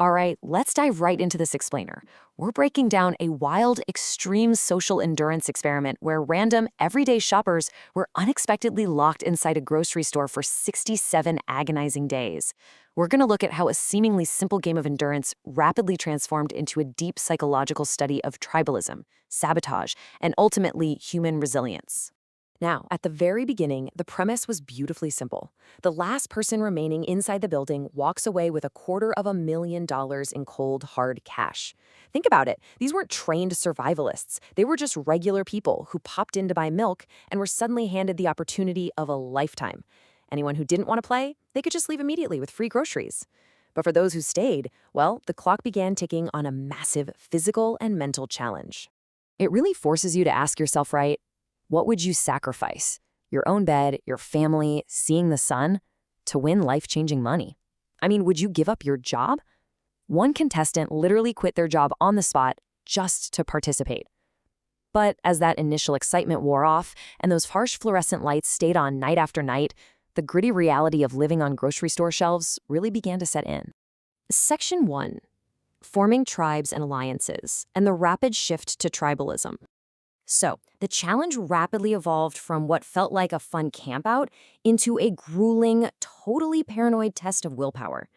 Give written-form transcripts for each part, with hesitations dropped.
All right, let's dive right into this explainer. We're breaking down a wild, extreme social endurance experiment where random, everyday shoppers were unexpectedly locked inside a grocery store for 67 agonizing days. We're going to look at how a seemingly simple game of endurance rapidly transformed into a deep psychological study of tribalism, sabotage, and ultimately human resilience. Now, at the very beginning, the premise was beautifully simple. The last person remaining inside the building walks away with $250,000 in cold, hard cash. Think about it. These weren't trained survivalists. They were just regular people who popped in to buy milk and were suddenly handed the opportunity of a lifetime. Anyone who didn't want to play, they could just leave immediately with free groceries. But for those who stayed, well, the clock began ticking on a massive physical and mental challenge. It really forces you to ask yourself, right? What would you sacrifice? Your own bed, your family, seeing the sun, to win life-changing money? I mean, would you give up your job? One contestant literally quit their job on the spot just to participate. But as that initial excitement wore off and those harsh fluorescent lights stayed on night after night, the gritty reality of living on grocery store shelves really began to set in. Section 1. Forming tribes and alliances, and the rapid shift to tribalism. So, the challenge rapidly evolved from what felt like a fun campout into a grueling, totally paranoid test of willpower.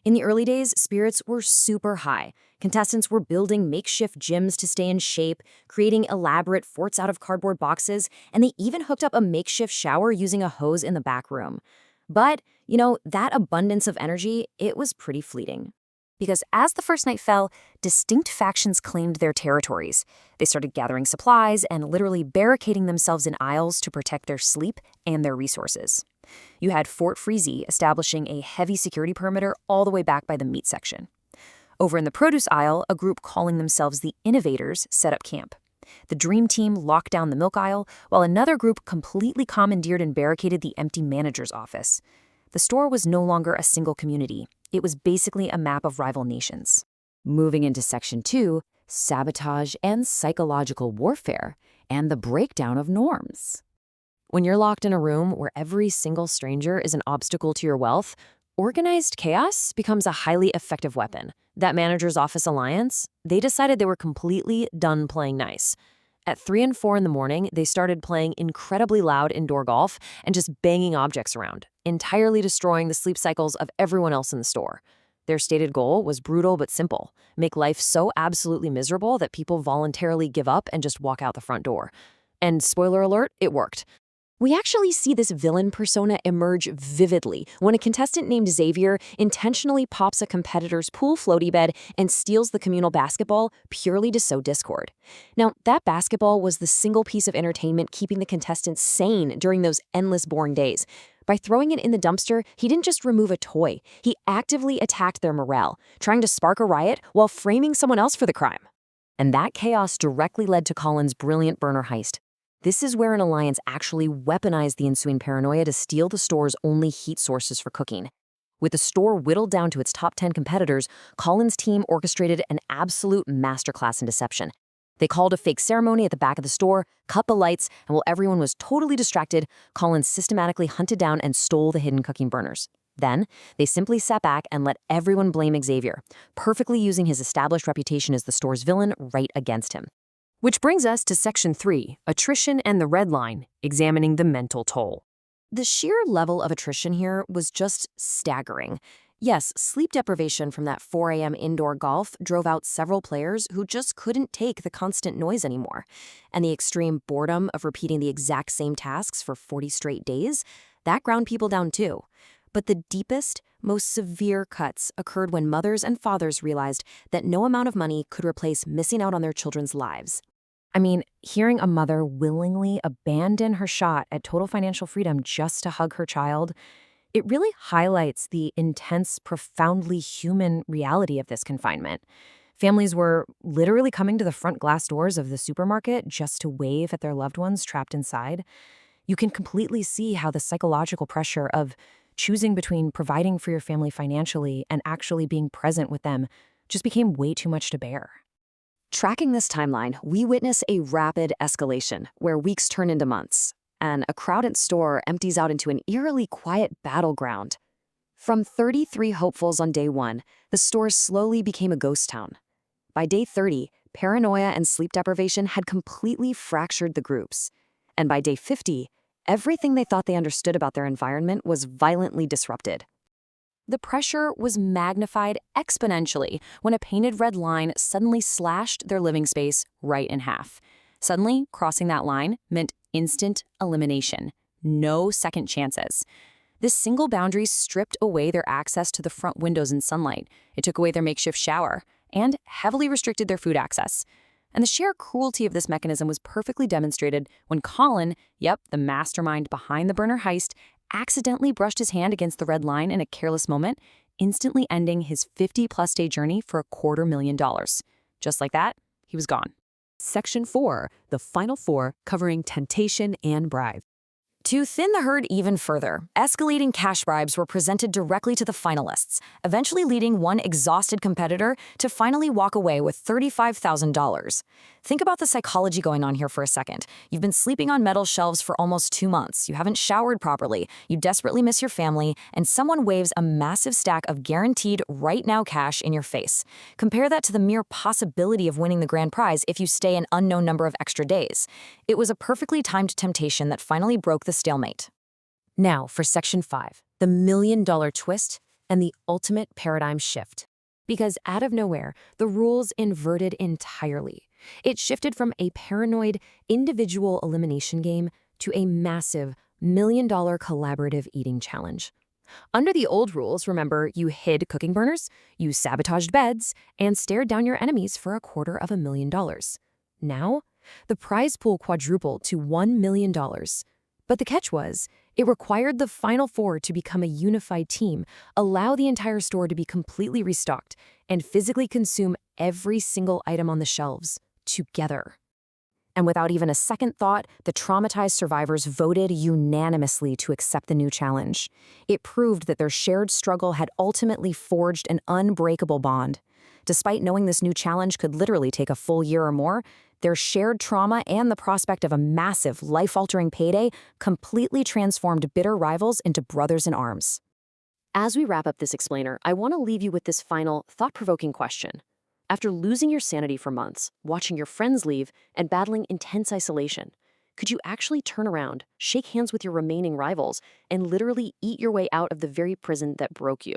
In the early days, spirits were super high. Contestants were building makeshift gyms to stay in shape, creating elaborate forts out of cardboard boxes, and they even hooked up a makeshift shower using a hose in the back room. But, that abundance of energy, it was pretty fleeting. Because as the first night fell, distinct factions claimed their territories. They started gathering supplies and literally barricading themselves in aisles to protect their sleep and their resources. You had Fort Freezy establishing a heavy security perimeter all the way back by the meat section. Over in the produce aisle, a group calling themselves the Innovators set up camp. The Dream Team locked down the milk aisle, while another group completely commandeered and barricaded the empty manager's office. The store was no longer a single community. It was basically a map of rival nations. Moving into Section 2, sabotage and psychological warfare, and the breakdown of norms. When you're locked in a room where every single stranger is an obstacle to your wealth, organized chaos becomes a highly effective weapon. That manager's office alliance, they decided they were completely done playing nice. At 3 and 4 in the morning, they started playing incredibly loud indoor golf and just banging objects around, entirely destroying the sleep cycles of everyone else in the store. Their stated goal was brutal but simple: make life so absolutely miserable that people voluntarily give up and just walk out the front door. And spoiler alert, it worked. We actually see this villain persona emerge vividly when a contestant named Xavier intentionally pops a competitor's pool floaty bed and steals the communal basketball purely to sow discord. Now, that basketball was the single piece of entertainment keeping the contestants sane during those endless boring days. By throwing it in the dumpster, he didn't just remove a toy, he actively attacked their morale, trying to spark a riot while framing someone else for the crime. And that chaos directly led to Colin's brilliant burner heist. This is where an alliance actually weaponized the ensuing paranoia to steal the store's only heat sources for cooking. With the store whittled down to its top 10 competitors, Colin's team orchestrated an absolute masterclass in deception. They called a fake ceremony at the back of the store, cut the lights, and while everyone was totally distracted, Colin systematically hunted down and stole the hidden cooking burners. Then, they simply sat back and let everyone blame Xavier, perfectly using his established reputation as the store's villain right against him. Which brings us to Section 3, Attrition and the Red Line, examining the mental toll. The sheer level of attrition here was just staggering. Yes, sleep deprivation from that 4 a.m. indoor golf drove out several players who just couldn't take the constant noise anymore. And the extreme boredom of repeating the exact same tasks for 40 straight days, that ground people down too. But the deepest, most severe cuts occurred when mothers and fathers realized that no amount of money could replace missing out on their children's lives. I mean, hearing a mother willingly abandon her shot at total financial freedom just to hug her child, it really highlights the intense, profoundly human reality of this confinement. Families were literally coming to the front glass doors of the supermarket just to wave at their loved ones trapped inside. You can completely see how the psychological pressure of choosing between providing for your family financially and actually being present with them just became way too much to bear. Tracking this timeline, we witness a rapid escalation where weeks turn into months, and a crowded store empties out into an eerily quiet battleground. From 33 hopefuls on day 1, the store slowly became a ghost town. By day 30, paranoia and sleep deprivation had completely fractured the groups. And by day 50, everything they thought they understood about their environment was violently disrupted. The pressure was magnified exponentially when a painted red line suddenly slashed their living space right in half. Suddenly, crossing that line meant instant elimination. No second chances. This single boundary stripped away their access to the front windows and sunlight. It took away their makeshift shower and heavily restricted their food access. And the sheer cruelty of this mechanism was perfectly demonstrated when Colin, the mastermind behind the burner heist, accidentally brushed his hand against the red line in a careless moment, instantly ending his 50-plus day journey for $250,000. Just like that, he was gone. Section 4, the final 4, covering temptation and bribe. To thin the herd even further, escalating cash bribes were presented directly to the finalists, eventually leading one exhausted competitor to finally walk away with $35,000. Think about the psychology going on here for a second. You've been sleeping on metal shelves for almost 2 months, you haven't showered properly, you desperately miss your family, and someone waves a massive stack of guaranteed right-now cash in your face. Compare that to the mere possibility of winning the grand prize if you stay an unknown number of extra days. It was a perfectly timed temptation that finally broke the stalemate. Now for Section 5, the million-dollar twist and the ultimate paradigm shift. Because out of nowhere, the rules inverted entirely. It shifted from a paranoid, individual elimination game to a massive, million-dollar collaborative eating challenge. Under the old rules, remember, you hid cooking burners, you sabotaged beds, and stared down your enemies for $250,000. Now, the prize pool quadrupled to $1 million. But the catch was, it required the final 4 to become a unified team, allow the entire store to be completely restocked, and physically consume every single item on the shelves, together. And without even a second thought, the traumatized survivors voted unanimously to accept the new challenge. It proved that their shared struggle had ultimately forged an unbreakable bond. Despite knowing this new challenge could literally take a full year or more, their shared trauma and the prospect of a massive, life-altering payday completely transformed bitter rivals into brothers in arms. As we wrap up this explainer, I want to leave you with this final, thought-provoking question. After losing your sanity for months, watching your friends leave, and battling intense isolation, could you actually turn around, shake hands with your remaining rivals, and literally eat your way out of the very prison that broke you?